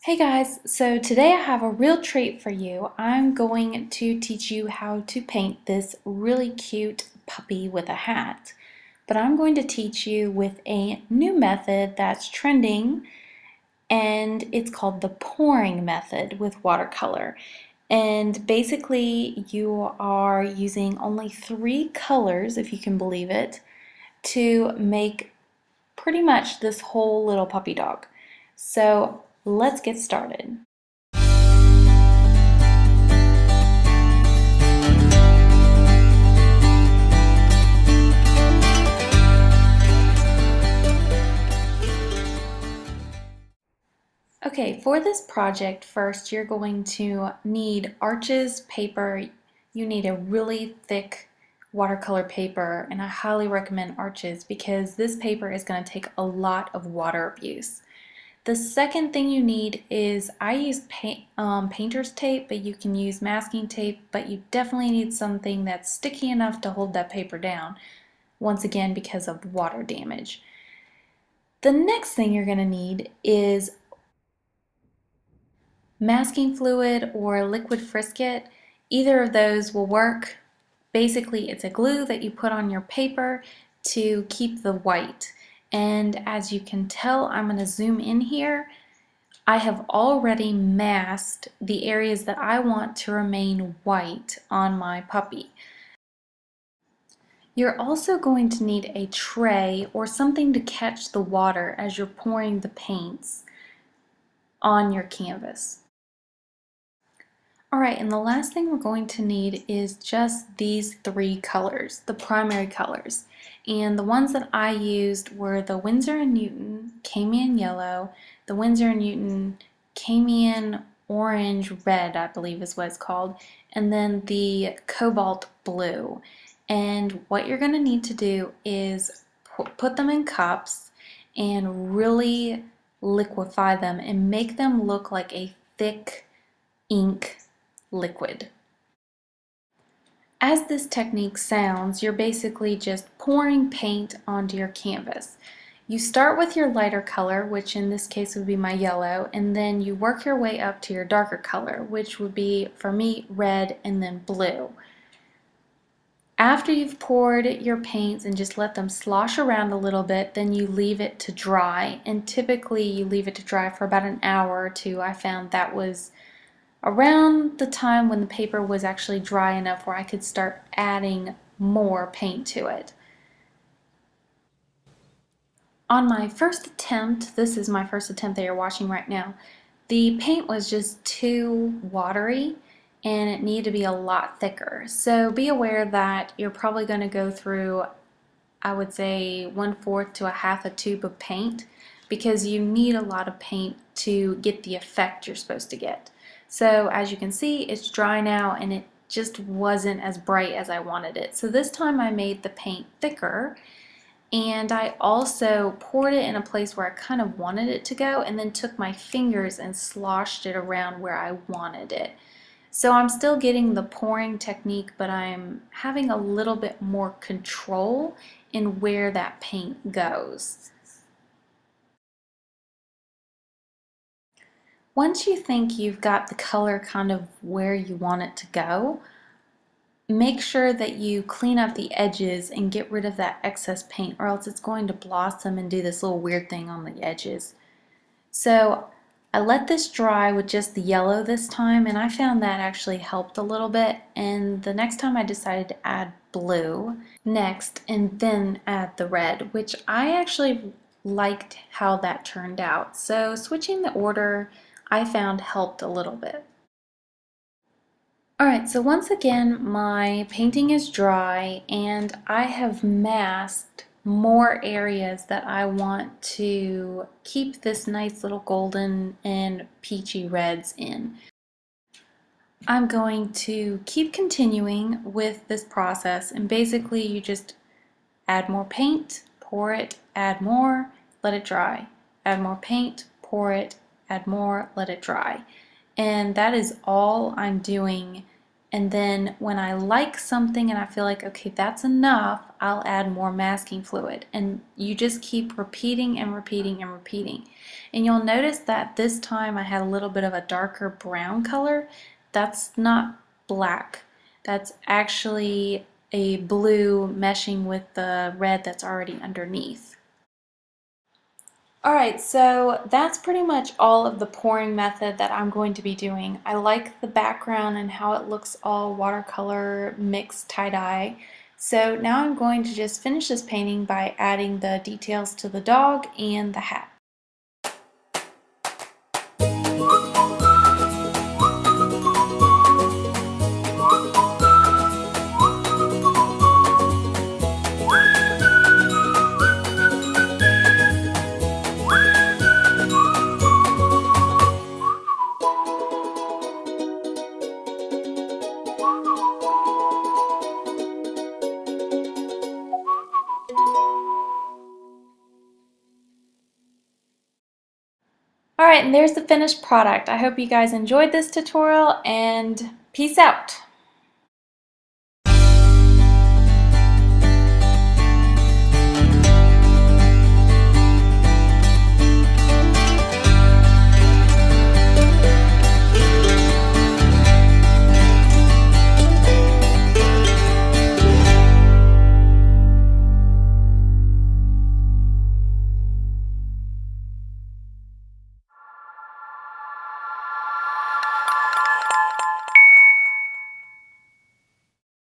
Hey guys, so today I have a real treat for you. I'm going to teach you how to paint this really cute puppy with a hat. But I'm going to teach you with a new method that's trending, and it's called the pouring method with watercolor. And basically you are using only 3 colors, if you can believe it, to make pretty much this whole little puppy dog. So let's get started. Okay, for this project, first you're going to need Arches paper. You need a really thick watercolor paper, and I highly recommend Arches because this paper is going to take a lot of water abuse. The second thing you need is, I use painter's tape, but you can use masking tape, but you definitely need something that's sticky enough to hold that paper down, once again because of water damage. The next thing you're going to need is masking fluid or liquid Frisket. Either of those will work. Basically, it's a glue that you put on your paper to keep the white. And as you can tell, I'm going to zoom in here. I have already masked the areas that I want to remain white on my puppy. You're also going to need a tray or something to catch the water as you're pouring the paints on your canvas. Alright, and the last thing we're going to need is just these 3 colors, the primary colors. And the ones that I used were the Winsor & Newton Cayman Yellow, the Winsor & Newton Cayman Orange Red, I believe is what it's called, and then the Cobalt Blue. And what you're going to need to do is put them in cups and really liquefy them and make them look like a thick ink liquid. As this technique sounds, you're basically just pouring paint onto your canvas. You start with your lighter color, which in this case would be my yellow, and then you work your way up to your darker color, which would be, for me, red and then blue. After you've poured your paints and just let them slosh around a little bit, then you leave it to dry, and typically you leave it to dry for about an hour or two. I found that was around the time when the paper was actually dry enough where I could start adding more paint to it. On my first attempt, this is my first attempt that you're watching right now, the paint was just too watery and it needed to be a lot thicker. So be aware that you're probably going to go through, I would say, 1/4 to a half a tube of paint, because you need a lot of paint to get the effect you're supposed to get. So as you can see, it's dry now and it just wasn't as bright as I wanted it. So this time I made the paint thicker, and I also poured it in a place where I kind of wanted it to go, and then took my fingers and sloshed it around where I wanted it. So I'm still getting the pouring technique, but I'm having a little bit more control in where that paint goes. Once you think you've got the color kind of where you want it to go, make sure that you clean up the edges and get rid of that excess paint, or else it's going to blossom and do this little weird thing on the edges. So I let this dry with just the yellow this time, and I found that actually helped a little bit. And the next time I decided to add blue next, and then add the red, which I actually liked how that turned out. So switching the order, I found, helped a little bit. Alright, so once again my painting is dry and I have masked more areas that I want to keep this nice little golden and peachy reds in. I'm going to keep continuing with this process, and basically you just add more paint, pour it, add more, let it dry. Add more paint, pour it, add more, let it dry. And that is all I'm doing And then when I like something and I feel like, okay, that's enough, I'll add more masking fluid. And you just keep repeating and repeating and repeating. And you'll notice that this time I had a little bit of a darker brown color. That's not black. That's actually a blue meshing with the red that's already underneath. Alright, so that's pretty much all of the pouring method that I'm going to be doing. I like the background and how it looks all watercolor mixed tie-dye. So now I'm going to just finish this painting by adding the details to the dog and the hat. Alright, and there's the finished product. I hope you guys enjoyed this tutorial, and peace out!